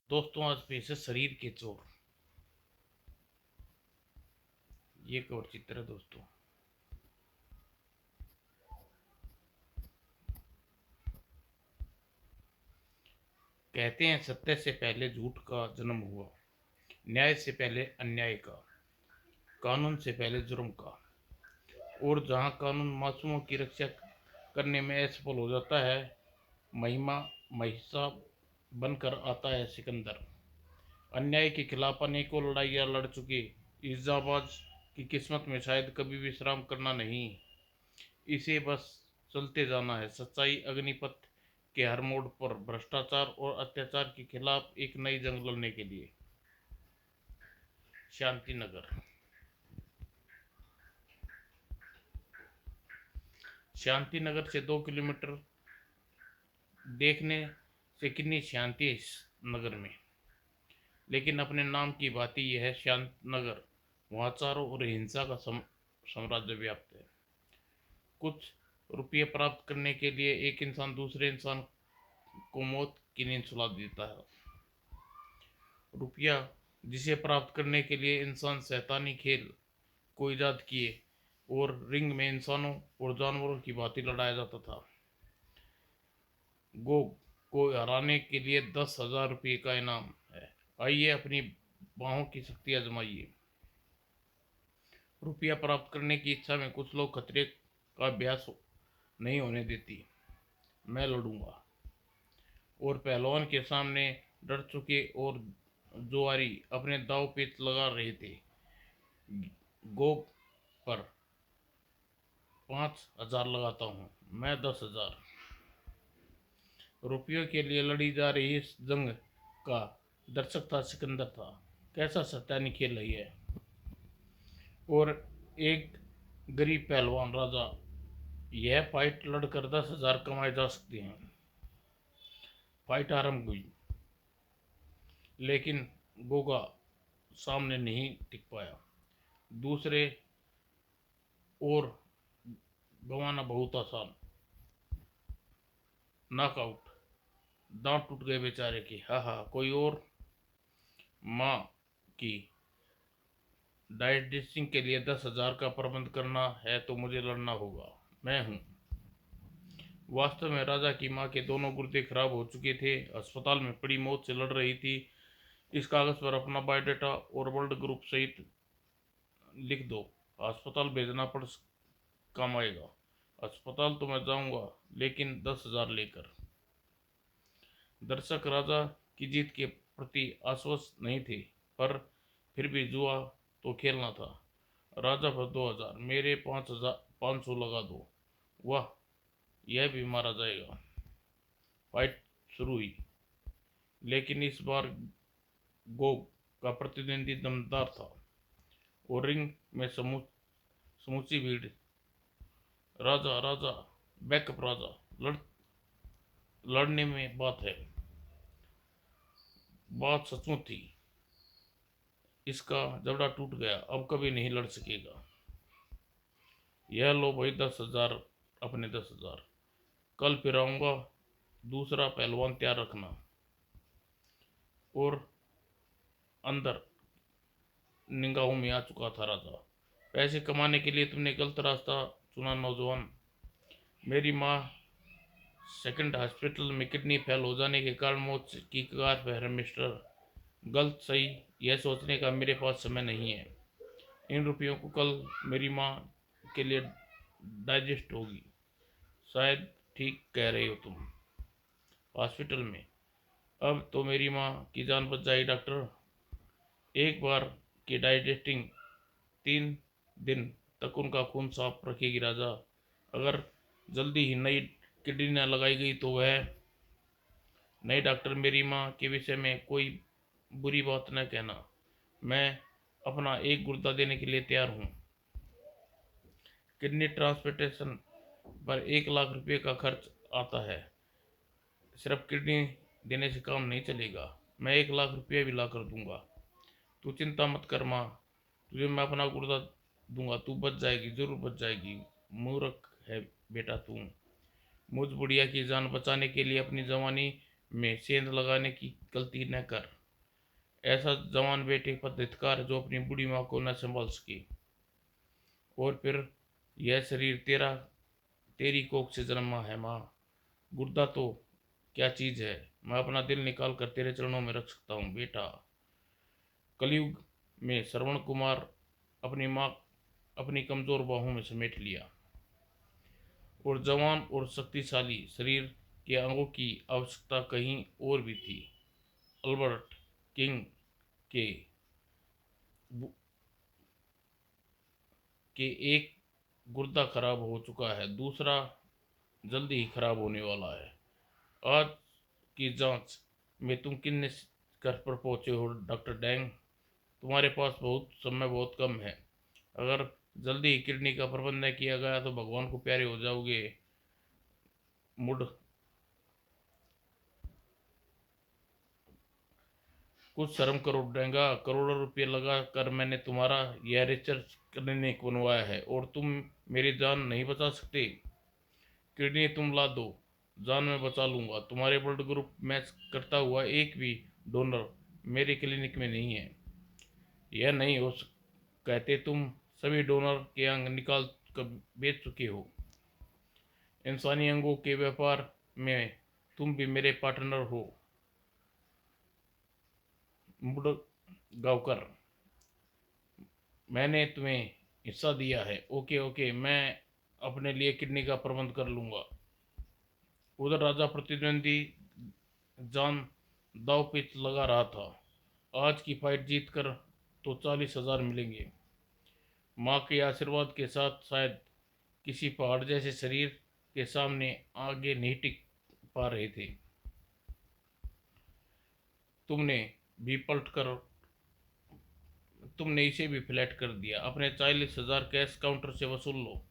दोस्तों आज पेश है शरीर के चोर। ये कवर चित्र है दोस्तों। कहते हैं सत्य से पहले झूठ का जन्म हुआ, न्याय से पहले अन्याय का, कानून से पहले जुर्म का। और जहां कानून मासूमों की रक्षा करने में असफल हो जाता है, महिमा महिषा बनकर आता है सिकंदर। अन्याय के खिलाफ अनेकों लड़ाइयाँ लड़ चुके इस जाबाज की किस्मत में शायद कभी विश्राम करना नहीं, इसे बस चलते जाना है। सच्चाई अग्निपथ के हर मोड़ पर भ्रष्टाचार और अत्याचार के खिलाफ एक नई जंग लड़ने के लिए। शांति नगर। शांति नगर से 2 किलोमीटर देखने से कितनी शांति है इस नगर में, लेकिन अपने नाम की बात यह है शांत नगर। वहाँ चारों ओर हिंसा का साम्राज्य व्याप्त है। कुछ रुपये प्राप्त करने के लिए एक इंसान दूसरे इंसान को मौत की नींद सुला देता है। रुपया जिसे प्राप्त करने के लिए इंसान शैतानी खेल को ईजाद किए और रिंग में इंसानों और जानवरों की भांति लड़ाया जाता था। गो को हराने के लिए 10,000 रुपये का इनाम है। आइए अपनी बाहों की शक्ति आजमाइए। रुपया प्राप्त करने की इच्छा में कुछ लोग खतरे का अभ्यास नहीं होने देती। मैं लड़ूंगा। और पहलवान के सामने डर चुके और जुआरी अपने दाव पेच लगा रहे थे। गो पर 5,000 लगाता हूँ, मैं 10,000। रुपयों के लिए लड़ी जा रही इस जंग का दर्शक था सिकंदर था। कैसा सत्यानी खेल रही है। और एक गरीब पहलवान राजा, यह फाइट लड़कर 10,000 कमाए जा सकते हैं। फाइट आरंभ हुई, लेकिन गोगा सामने नहीं टिक पाया। दूसरे और गंवाना बहुत आसान। नॉकआउट। दांत टूट गए बेचारे के। हा हा। कोई और? माँ की डाइजेस्टिंग के लिए 10,000 का प्रबंध करना है तो मुझे लड़ना होगा। मैं हूँ। वास्तव में राजा की माँ के दोनों गुर्दे खराब हो चुके थे, अस्पताल में पड़ी मौत से लड़ रही थी। इस कागज पर अपना बायोडाटा और ब्लड ग्रुप सहित लिख दो। अस्पताल भेजना पड़ काम आएगा। अस्पताल तो मैं जाऊंगा, लेकिन 10,000 लेकर। दर्शक राजा की जीत के प्रति आश्वस्त नहीं थे, पर फिर भी जुआ तो खेलना था। राजा पर 2,000, मेरे 5,000, 500 लगा दो। वाह, यह भी मारा जाएगा। फाइट शुरू हुई, लेकिन इस बार गोग का प्रतिद्वंदी दमदार था और रिंग में समूची भीड़। राजा राजा, बैकअप राजा, लड़ने में बात है। बात सचमुच थी। इसका जबड़ा टूट गया, अब कभी नहीं लड़ सकेगा। यह लो भाई 10,000, अपने 10,000। कल फिर आऊंगा। दूसरा पहलवान तैयार रखना। और अंदर निगाहों में आ चुका था राजा। पैसे कमाने के लिए तुमने गलत रास्ता चुना नौजवान। मेरी माँ सेकंड हॉस्पिटल में किडनी फेल हो जाने के कारण मौत की कगार पर है मिस्टर। गलत सही यह सोचने का मेरे पास समय नहीं है। इन रुपयों को कल मेरी माँ के लिए डाइजेस्ट होगी। शायद ठीक कह रहे हो तुम। हॉस्पिटल में अब तो मेरी माँ की जान बच जाएगी डॉक्टर। एक बार की डाइजेस्टिंग 3 दिन तक उनका खून साफ रखेगी राजा। अगर जल्दी ही नई किडनी न लगाई गई तो वह नहीं डॉक्टर, मेरी माँ के विषय में कोई बुरी बात न कहना। मैं अपना एक गुर्दा देने के लिए तैयार हूँ। किडनी ट्रांसप्लांटेशन पर 1 लाख रुपये का खर्च आता है। सिर्फ किडनी देने से काम नहीं चलेगा। मैं 1 लाख रुपये भी ला कर दूंगा। तू चिंता मत कर माँ, तुझे मैं अपना गुर्दा दूंगा। तू बच जाएगी, जरूर बच जाएगी। मूर्ख है बेटा तू। मुझ बुढ़िया की जान बचाने के लिए अपनी जवानी में सेंध लगाने की गलती न कर। ऐसा जवान बेटे पर धिक्कार जो अपनी बूढ़ी माँ को न संभाल सके। और फिर यह शरीर तेरी कोख से जन्मा है माँ। गुर्दा तो क्या चीज है, मैं अपना दिल निकाल कर तेरे चरणों में रख सकता हूँ बेटा। कलयुग में श्रवण कुमार अपनी माँ अपनी कमजोर बाहों में समेट लिया और जवान और शक्तिशाली शरीर के अंगों की आवश्यकता कहीं और भी थी। अल्बर्ट किंग के एक गुर्दा खराब हो चुका है, दूसरा जल्दी ही खराब होने वाला है। आज की जांच में तुम किन घर पर पहुंचे हो डॉक्टर डैंग? तुम्हारे पास बहुत समय बहुत कम है। अगर जल्दी ही किडनी का प्रबंध न किया गया तो भगवान को प्यारे हो जाओगे। मुड कुछ शर्म करो डेंगा, करोड़ों रुपये लगा कर मैंने तुम्हारा यह रिसर्च क्लिनिक बनवाया है और तुम मेरी जान नहीं बचा सकते। किडनी तुम ला दो, जान मैं बचा लूंगा। तुम्हारे ब्लड ग्रुप मैच करता हुआ एक भी डोनर मेरे क्लिनिक में नहीं है। यह नहीं हो कहते तुम सभी डोनर के अंग निकाल कर बेच चुके हो। इंसानी अंगों के व्यापार में तुम भी मेरे पार्टनर हो। मुड़गांवकर, मैंने तुम्हें हिस्सा दिया है। ओके ओके, मैं अपने लिए किडनी का प्रबंध कर लूंगा। उधर राजा प्रतिद्वंदी जान दाव पे लगा रहा था। आज की फाइट जीत कर तो 40,000 मिलेंगे। माँ के आशीर्वाद के साथ शायद किसी पहाड़ जैसे शरीर के सामने आगे नहीं टिक पा रहे थे। तुमने भी पलट कर तुमने इसे भी फ्लैट कर दिया। अपने 40,000 कैश काउंटर से वसूल लो।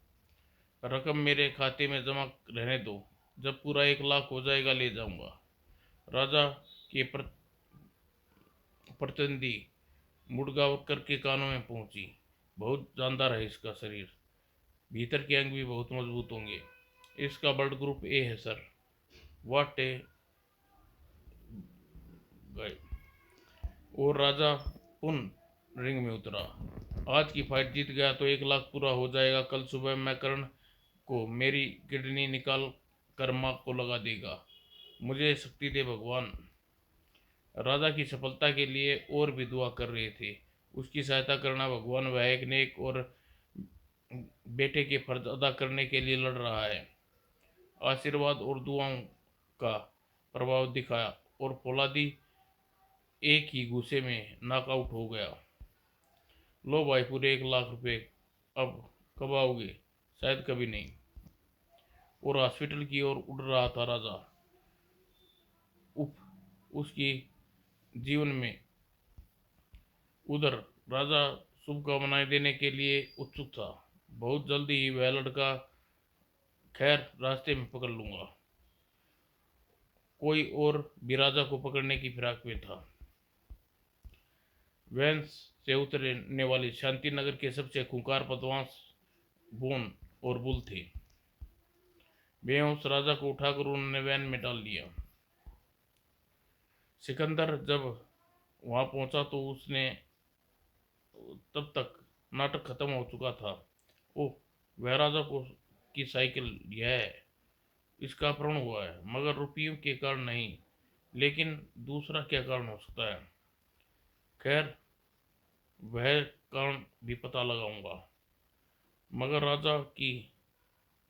रकम मेरे खाते में जमा रहने दो। जब पूरा 1 लाख हो जाएगा ले जाऊंगा। राजा के प्रतिनिधि मुड़गांवकर के कानों में पहुंची। बहुत जानदार है इसका शरीर, भीतर के अंग भी बहुत मजबूत होंगे। इसका ब्लड ग्रुप ए है सर। वाट ए गाय। और राजा पुनः रिंग में उतरा। आज की फाइट जीत गया तो 1 लाख पूरा हो जाएगा। कल सुबह मैं करण को मेरी किडनी निकाल कर माँ को लगा देगा। मुझे शक्ति दे भगवान। राजा की सफलता के लिए और भी दुआ कर रहे थे। उसकी सहायता करना भगवान वह एक नेक और बेटे के फर्ज अदा करने के लिए लड़ रहा है। आशीर्वाद और दुआओं का प्रभाव दिखाया और फौलादी एक ही घूसे में नॉकआउट हो गया। लो भाई, पूरे 1 लाख रुपए। अब कब आओगे? शायद कभी नहीं। और हॉस्पिटल की ओर उड़ रहा था राजा। उफ, उसकी जीवन में उधर राजा शुभकामनाएं देने के लिए उत्सुक था। बहुत जल्दी ही वह लड़का खैर रास्ते में पकड़ लूंगा। कोई और भी राजा को पकड़ने की फिराक में था। वेंस से उतरने वाली शांतिनगर के सबसे खूंखार बदमाश बोन और बुल थे। बेहोश राजा को उठाकर उन्होंने वैन में डाल दिया। सिकंदर जब वहां पहुंचा तो उसने तब तक नाटक खत्म हो चुका था। ओह, वह राजा को की साइकिल यह है। इसका अपहरण हुआ है, मगर रुपयों के कारण नहीं। लेकिन दूसरा क्या कारण हो सकता है? खैर, वह कारण भी पता लगाऊंगा। मगर राजा की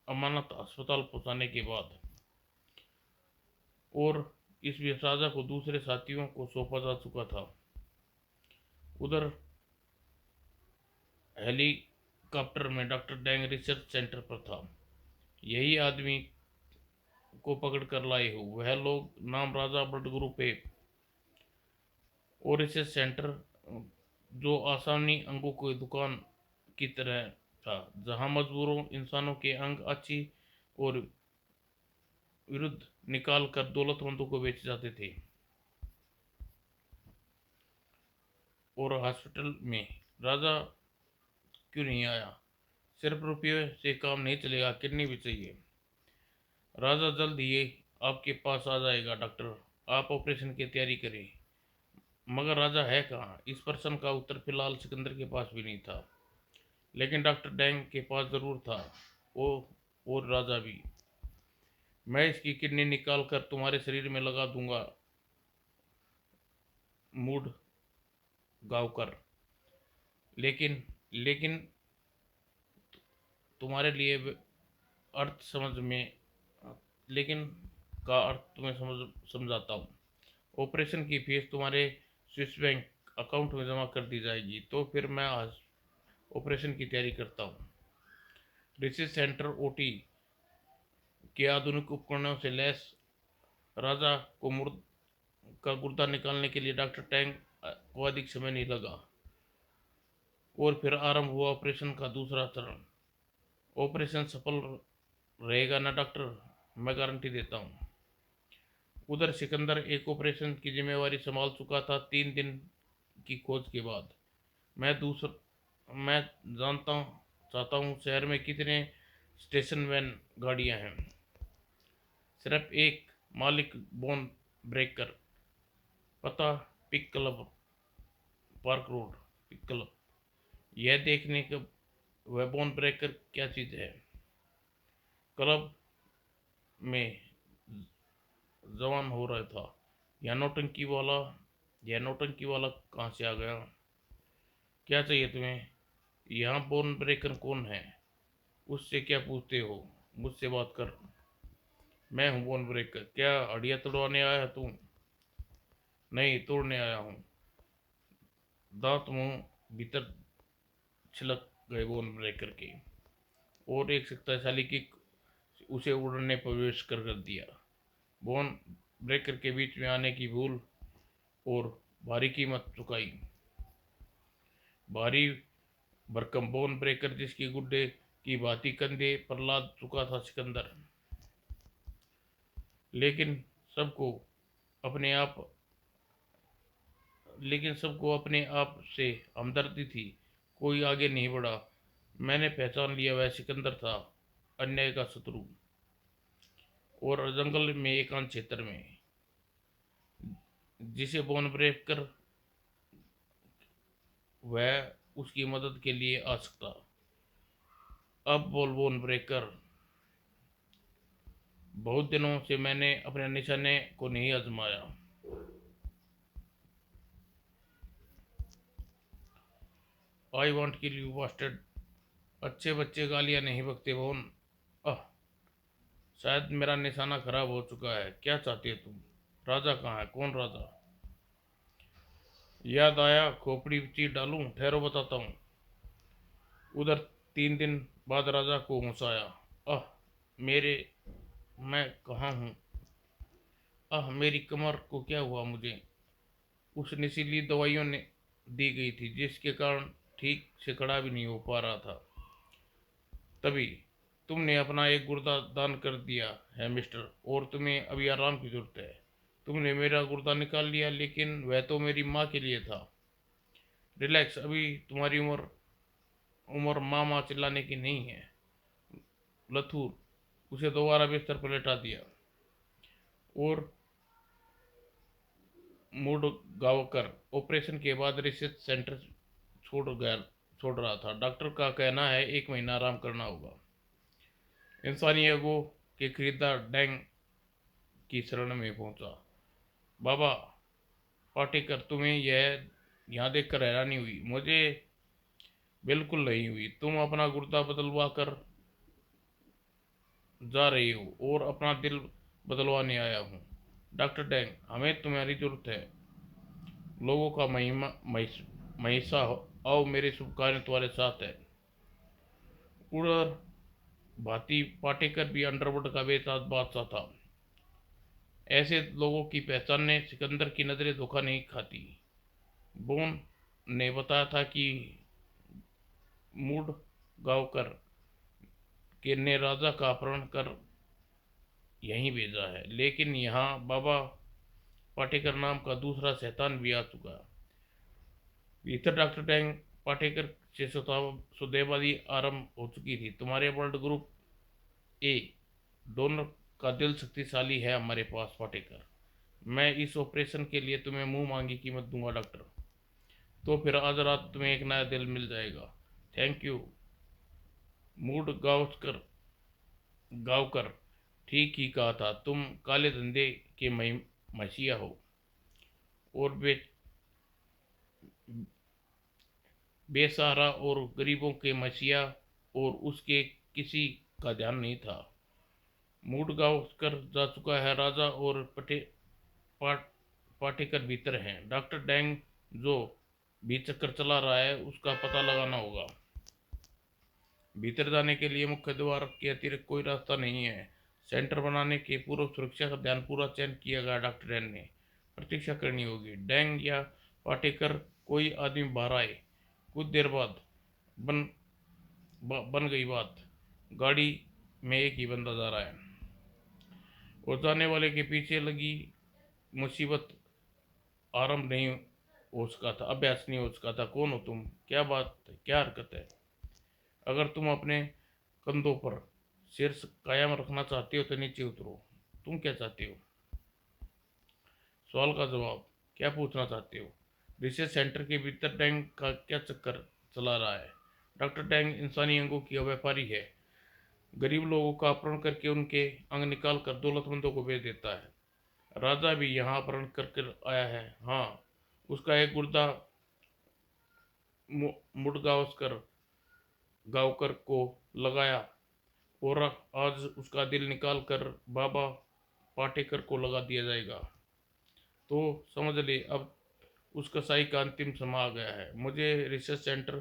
अमानत अस्पताल पहुंचाने के बाद और इस राजा को दूसरे साथियों को सौंपा जा चुका था। उधर हेलीकॉप्टर में डॉक्टर डैंग रिसर्च सेंटर पर था। यही आदमी को पकड़ कर लाए हो। वह लोग नाम राजा ब्लड ग्रुप ए और रिसर्च सेंटर, जो आसानी अंगों की दुकान की तरह था, जहां मजदूरों इंसानों के अंग अच्छी और विरुद्ध निकाल कर दौलतमंदों को बेचे जाते थे। और हॉस्पिटल में राजा क्यों नहीं आया? सिर्फ रुपये से काम नहीं चलेगा, किडनी भी चाहिए। राजा जल्द ही आपके पास आ जाएगा डॉक्टर। आप ऑपरेशन की तैयारी करें। मगर राजा है कहाँ? इस प्रश्न का उत्तर फिलहाल सिकंदर के पास भी नहीं था, लेकिन डॉक्टर डैंग के पास जरूर था। वो और राजा भी। मैं इसकी किडनी निकाल कर तुम्हारे शरीर में लगा दूंगा, मूड गाँवकर। लेकिन लेकिन तुम्हारे लिए अर्थ समझ में लेकिन का अर्थ तुम्हें समझाता हूँ। ऑपरेशन की फीस तुम्हारे स्विस बैंक अकाउंट में जमा कर दी जाएगी। तो फिर मैं आज ऑपरेशन की तैयारी करता हूँ। रिसर्च सेंटर ओटी के आधुनिक उपकरणों से लैस राजा को मुर्द का गुर्दा निकालने के लिए डॉक्टर टैंग को अधिक समय नहीं लगा, और फिर आरंभ हुआ ऑपरेशन का दूसरा चरण। ऑपरेशन सफल रहेगा ना डॉक्टर? मैं गारंटी देता हूँ। उधर सिकंदर एक ऑपरेशन की जिम्मेवारी संभाल चुका था। 3 दिन की खोज के बाद मैं जानता चाहता हूँ शहर में कितने स्टेशन वैन गाड़ियाँ हैं। सिर्फ एक, मालिक बोन ब्रेकर, पता pick club, park road, pick club. यह देखने का वह बोन ब्रेकर क्या चीज़ है। क्लब में जवान हो रहा था। यह नौटंकी वाला कहाँ से आ गया? क्या चाहिए तुम्हें? यहाँ बोन ब्रेकर कौन है? उससे क्या पूछते हो? मुझसे बात कर। मैं हूँ बोन ब्रेकर। क्या हड्डियाँ तोड़वाने आया है तू? नहीं, तोड़ने आया हूँ। दांत मुंह भीतर छिलक गए बोन ब्रेकर के, और एक शक्तिशाली किक उसे उड़ने प्रवेश कर दिया। बोन ब्रेकर के बीच में आने की भूल और भारी कीमत चुकाई। भारी भरकम बोन ब्रेकर जिसकी गुड्डे की भांति कंधे पर लाद चुका था सिकंदर। लेकिन सबको अपने आप सबको अपने आप से हमदर्दी थी। कोई आगे नहीं बढ़ा। मैंने पहचान लिया, वह सिकंदर था, अन्याय का शत्रु। और जंगल में एकांत क्षेत्र में जिसे बोन ब्रेकर वह उसकी मदद के लिए आ सकता। अब बोल बोन ब्रेकर। बहुत दिनों से मैंने अपने निशाने को नहीं आजमाया। I want kill you bastard. अच्छे बच्चे गालियां नहीं बकते बोन। आह, शायद मेरा निशाना खराब हो चुका है। क्या चाहती है तुम? राजा कहाँ है? कौन राजा? याद आया, खोपड़ी चीर डालूं? ठहरो बताता हूँ। उधर 3 दिन बाद राजा को होश आया। आह मेरे मैं कहाँ हूँ? आह मेरी कमर को क्या हुआ मुझे? उस नशीली दवाइयों ने दी गई थी जिसके कारण ठीक से खड़ा भी नहीं हो पा रहा था। तभी तुमने अपना एक गुर्दा दान कर दिया है मिस्टर, और तुम्हें अभी आराम की जरूरत है। तुमने मेरा गुर्दा निकाल लिया, लेकिन वह तो मेरी माँ के लिए था। रिलैक्स, अभी तुम्हारी उम्र उम्र माँ माँ चिल्लाने की नहीं है। लथूर उसे दोबारा बिस्तर पर लेटा दिया और मूड गावकर ऑपरेशन के बाद रिसर्च सेंटर छोड़ रहा था। डॉक्टर का कहना है 1 महीना आराम करना होगा। इंसानी एगो के खरीदार डैंग की शरण में पहुंचा। बाबा पाटेकर, तुम्हें यह यहाँ देखकर हैरानी हुई? मुझे बिल्कुल नहीं हुई। तुम अपना गुर्दा बदलवा कर जा रही हो, और अपना दिल बदलवाने आया हूँ। डॉक्टर डैंग, हमें तुम्हारी जरूरत है। लोगों का महिषा हो। आओ, मेरे शुभ कार्य तुम्हारे साथ है। उधर भांति पाटेकर भी अंडरवर्ल्ड का बेताज बादशाह था। ऐसे लोगों की पहचानने सिकंदर की नजरें धोखा नहीं खाती। बोन ने बताया था कि मूड गांवकर के ने राजा का अपहरण कर यहीं भेजा है, लेकिन यहाँ बाबा पाटेकर नाम का दूसरा शैतान भी आ चुका। भीतर डॉक्टर टैंग पाटेकर से सौदेबाजी आरंभ हो चुकी थी। तुम्हारे वर्ल्ड ग्रुप ए डोनर का दिल शक्तिशाली है हमारे पास पाटेकर। मैं इस ऑपरेशन के लिए तुम्हें मुंह मांगी कीमत दूंगा डॉक्टर। तो फिर आज रात तुम्हें एक नया दिल मिल जाएगा। Thank you. Mood Gavaskar Gavkar ठीक ही कहा था। तुम काले धंधे के मसीहा हो और बेसहारा और गरीबों के मसीहा, और उसके किसी का ध्यान नहीं था। मूड गावस्कर जा चुका है राजा, और पाट, पाटेकर भीतर हैं। डॉक्टर डैंग जो भी चक्कर चला रहा है उसका पता लगाना होगा। भीतर जाने के लिए मुख्य द्वार के अतिरिक्त कोई रास्ता नहीं है। सेंटर बनाने के पूर्व सुरक्षा का ध्यान पूरा चयन किया गया। डॉक्टर डैन ने प्रतीक्षा करनी होगी। डैंग या पाटेकर कोई आदमी बाहर आए। कुछ देर बाद बन बन गई बात। गाड़ी में एक ही बंदा जा रहा है और जाने वाले के पीछे लगी मुसीबत आरंभ नहीं हो सका था, अभ्यास नहीं हो सका था। कौन हो तुम? क्या बात है? क्या हरकत है? अगर तुम अपने कंधों पर सिर कायम रखना चाहते हो तो नीचे उतरो। तुम क्या चाहते हो? सवाल का जवाब। क्या पूछना चाहते हो? रिसर्च सेंटर के भीतर डैंग का क्या चक्कर चला रहा है? डॉक्टर डैंग इंसानी अंगों की व्यापारी है। गरीब लोगों का अपहरण करके उनके अंग निकाल कर दौलतमंदों को बेच देता है। राजा भी यहाँ अपहरण करके आया है। हाँ, उसका एक गुर्दा मुड़गावस्कर गावकर को लगाया, और आज उसका दिल निकाल कर बाबा पाटेकर को लगा दिया जाएगा। तो समझ ले, अब उस कसाई का अंतिम समय आ गया है। मुझे रिसर्च सेंटर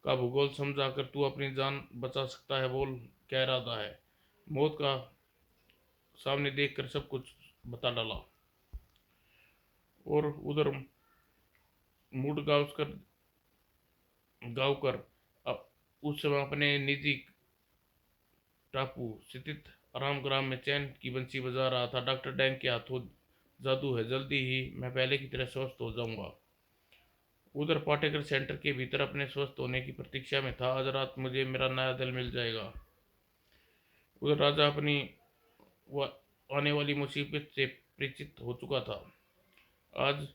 का भूगोल समझाकर तू अपनी जान बचा सकता है। बोल, क्या इरादा है? मौत का सामने देखकर सब कुछ बता डाला। और उधर मूड गावस्कर गावकर उस समय अपने निजी टापू स्थित आराम ग्राम में चैन की बंसी बजा रहा था। डॉक्टर डैंग के हाथों जादू है, जल्दी ही मैं पहले की तरह स्वस्थ हो जाऊंगा। उधर पाटेकर सेंटर के भीतर अपने स्वस्थ होने की प्रतीक्षा में था। आज रात मुझे मेरा नया दिल मिल जाएगा। उधर राजा अपनी आने वाली मुसीबत से परिचित हो चुका था। आज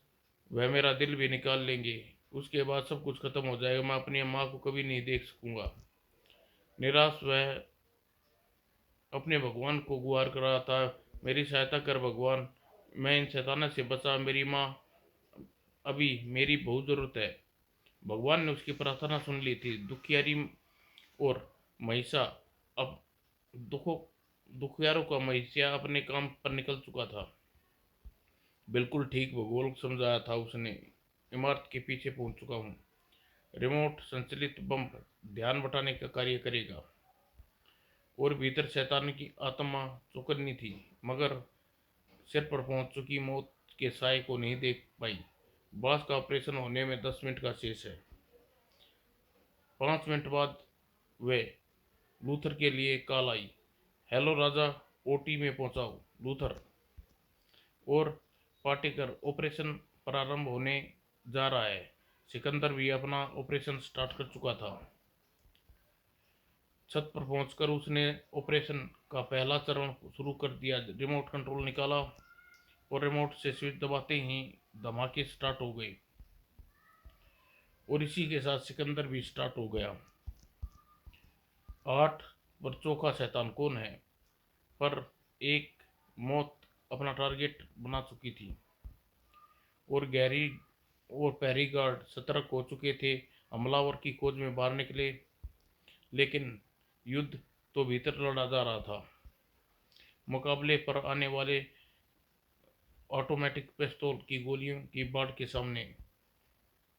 वह मेरा दिल भी निकाल लेंगे, उसके बाद सब कुछ खत्म हो जाएगा। मैं अपनी अम्मा को कभी नहीं देख सकूंगा। निराश वह अपने भगवान को गुहार कर रहा था। मेरी सहायता कर भगवान, मैं इन शैतानों से बचा। मेरी माँ अभी मेरी बहुत ज़रूरत है। भगवान ने उसकी प्रार्थना सुन ली थी। दुखियारी और महिषा अब दुखों दुखियारों का महिषा अपने काम पर निकल चुका था। बिल्कुल ठीक भगोल समझाया था उसने। इमारत के पीछे पहुंच चुका हूँ। रिमोट संचालित बम ध्यान बटाने का कार्य करेगा। और भीतर शैतान की आत्मा चौकन्नी थी, मगर सिर पर पहुंच चुकी मौत के साय को नहीं देख पाई। बास का ऑपरेशन होने में 10 मिनट का शेष है। 5 मिनट बाद वे लूथर के लिए कॉल आई। हेलो राजा, ओटी में पहुंचाओ। लूथर और पाटेकर, ऑपरेशन प्रारंभ होने जा रहा है। सिकंदर भी अपना ऑपरेशन स्टार्ट कर चुका था। छत पर पहुंचकर उसने ऑपरेशन का पहला चरण शुरू कर दिया। रिमोट कंट्रोल निकाला और रिमोट से स्विच दबाते ही धमाके स्टार्ट हो गए, और इसी के साथ सिकंदर भी स्टार्ट हो गया। 8 बच्चों का शैतान कौन है? पर एक मौत अपना टारगेट बना चुकी थी, और गैरी और पैरी गार्ड सतर्क हो चुके थे। हमलावर की खोज में बाहर निकले, लेकिन युद्ध तो भीतर लड़ा जा रहा था। मुकाबले पर आने वाले ऑटोमेटिक पिस्तौल की गोलियों की बाढ़ के सामने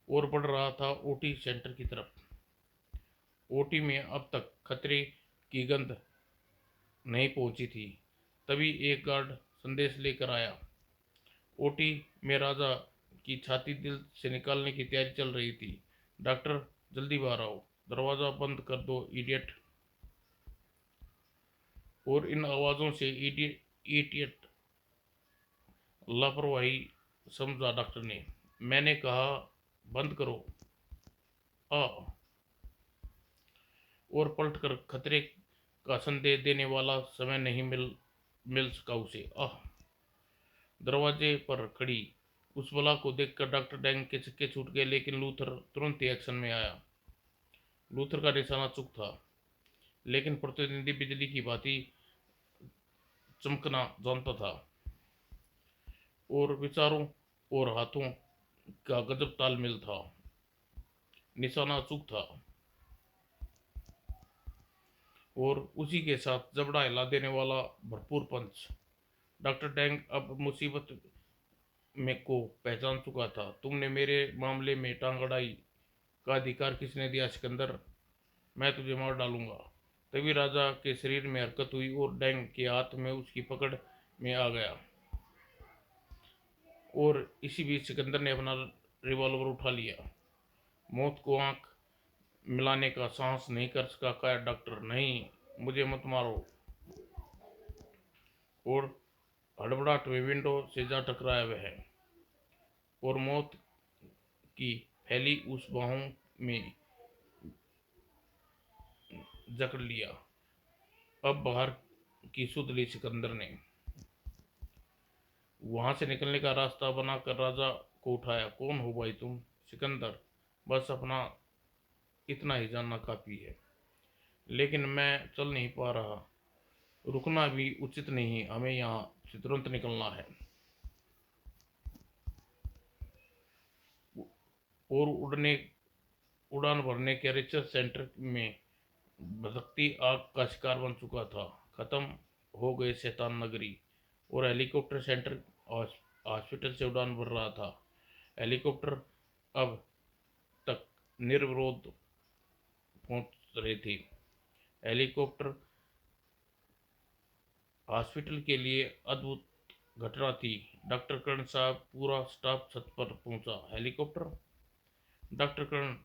और बढ़ रहा था ओटी सेंटर की तरफ। ओटी में अब तक खतरे की गंध नहीं पहुंची थी। तभी एक गार्ड संदेश लेकर आया। ओटी में राजा की छाती दिल से निकालने की तैयारी चल रही थी। डॉक्टर, जल्दी बाहर आओ, दरवाज़ा बंद कर दो इडियट। और इन आवाज़ों से इडियट लापरवाही समझा डॉक्टर ने। मैंने कहा बंद करो। आ और पलटकर खतरे का संदेश देने वाला समय नहीं मिल सका उसे। आह! दरवाजे पर खड़ी उस बला को देखकर डॉक्टर डैंग के चक्के छूट गए, लेकिन लूथर तुरंत ही एक्शन में आया। लूथर का निशाना चूक था, लेकिन प्रतिद्वंदी बिजली की भांति चमकना जानता था और विचारों और हाथों का गजब तालमेल था। निशाना अचूक था और उसी के साथ जबड़ा हिला देने वाला भरपूर पंच। डॉक्टर डैंग अब मुसीबत में को पहचान चुका था। तुमने मेरे मामले में टांग अड़ाई का अधिकार किसने दिया सिकंदर? मैं तुझे मार डालूंगा। तभी राजा के शरीर में हरकत हुई और डैंग के हाथ में उसकी पकड़ में आ गया। और इसी बीच सिकंदर ने अपना रिवॉल्वर उठा लिया। मौत को आंख मिलाने का साहस नहीं कर सका। कहा, डॉक्टर नहीं, मुझे मत मारो। और हड़बड़ाहट में विंडो से जा टकराया वह, और मौत की फैली उस बाहों में जकड़ लिया। अब बाहर की सुध ली सिकंदर ने। वहां से निकलने का रास्ता बनाकर राजा को उठाया। कौन हो भाई तुम? सिकंदर, बस अपना इतना ही जानना काफी है। लेकिन मैं चल नहीं पा रहा। रुकना भी उचित नहीं, हमें यहाँ से तुरंत निकलना है। और उड़ान भरने के रिसर्च सेंटर में भटकती आग का शिकार बन चुका था। खत्म हो गए शैतान नगरी। और हेलीकॉप्टर सेंटर हॉस्पिटल से उड़ान भर रहा था। हेलीकॉप्टर अब तक निर्विरोध पहुंच रही थी। हेलीकॉप्टर हॉस्पिटल के लिए अद्भुत घटना थी। डॉक्टर कर्ण साहब पूरा स्टाफ छत पर पहुंचा। हेलीकॉप्टर? डॉक्टर कर्ण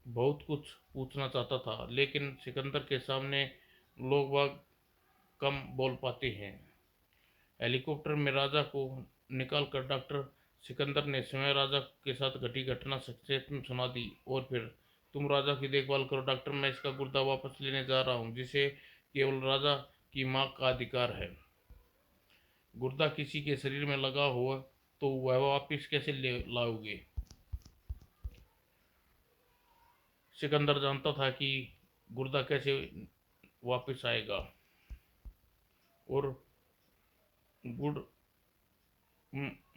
बहुत कुछ पूछना चाहता था, लेकिन सिकंदर के सामने लोग बाग कम बोल पाते हैं। हेलीकॉप्टर में राजा को निकालकर डॉक्टर सिकंदर ने स्वयं राजा के साथ घटी घटना संक्षेप में सुना दी। और फिर, तुम राजा की देखभाल करो डॉक्टर, मैं इसका गुर्दा वापस लेने जा रहा हूँ, जिसे केवल राजा की माँ का अधिकार है। गुर्दा किसी के शरीर में लगा हो तो वह वापिस कैसे ले लाओगे? सिकंदर जानता था कि गुर्दा कैसे वापस आएगा। और गुड़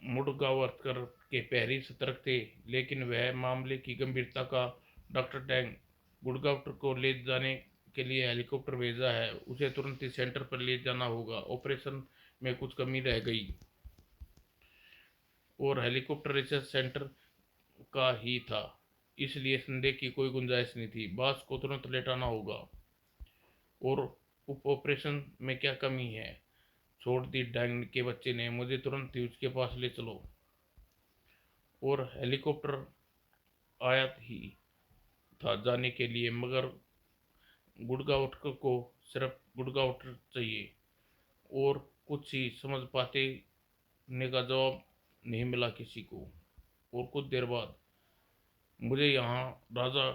मुड़गावकर के प्रहरी सतर्क थे, लेकिन वह मामले की गंभीरता का डॉक्टर डैंग गुड़गावकर को ले जाने के लिए हेलीकॉप्टर भेजा है। उसे तुरंत ही सेंटर पर ले जाना होगा। ऑपरेशन में कुछ कमी रह गई और हेलीकॉप्टर रिसर्च सेंटर का ही था, इसलिए संदेह की कोई गुंजाइश नहीं थी। बास को तुरंत लेटाना होगा। और उप ऑपरेशन में क्या कमी है? छोड़ दी डैंग के बच्चे ने। मुझे तुरंत ही उसके पास ले चलो। और हेलीकॉप्टर आया ही था जाने के लिए, मगर गुड़गांवकर को सिर्फ गुड़गांवकर चाहिए। और कुछ ही समझ पाते ने का जवाब नहीं मिला किसी को। और कुछ देर बाद, मुझे यहाँ राजा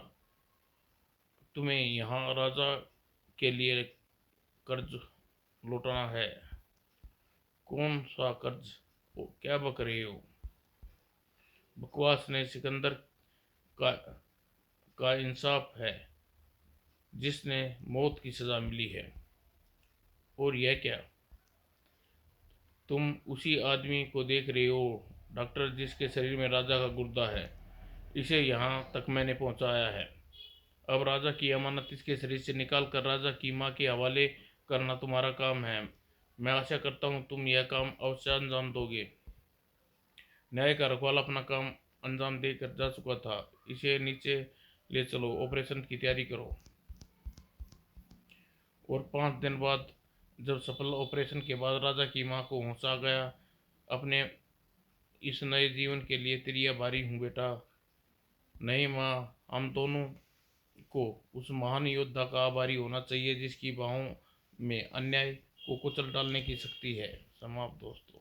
तुम्हें यहाँ राजा के लिए कर्ज लौटाना है। कौन सा कर्ज? क्या बक रहे हो? बकवास ने सिकंदर का इंसाफ है, जिसने मौत की सजा मिली है। और यह क्या? तुम उसी आदमी को देख रहे हो डॉक्टर, जिसके शरीर में राजा का गुर्दा है। इसे यहाँ तक मैंने पहुँचाया है। अब राजा की अमानत इसके शरीर से निकाल कर राजा की माँ के हवाले करना तुम्हारा काम है। मैं आशा करता हूँ तुम यह काम अवश्य अंजाम दोगे। न्याय का रखवाला अपना काम अंजाम देकर जा चुका था। इसे नीचे ले चलो, ऑपरेशन की तैयारी करो। और 5 दिन बाद, जब सफल ऑपरेशन के बाद राजा की माँ को होश आ गया, अपने इस नए जीवन के लिए तेरी आभारी हूँ बेटा। नहीं माँ, हम दोनों को उस महान योद्धा का आभारी होना चाहिए, जिसकी बाहों में अन्याय को कुचल डालने की शक्ति है। समाप्त दोस्तों।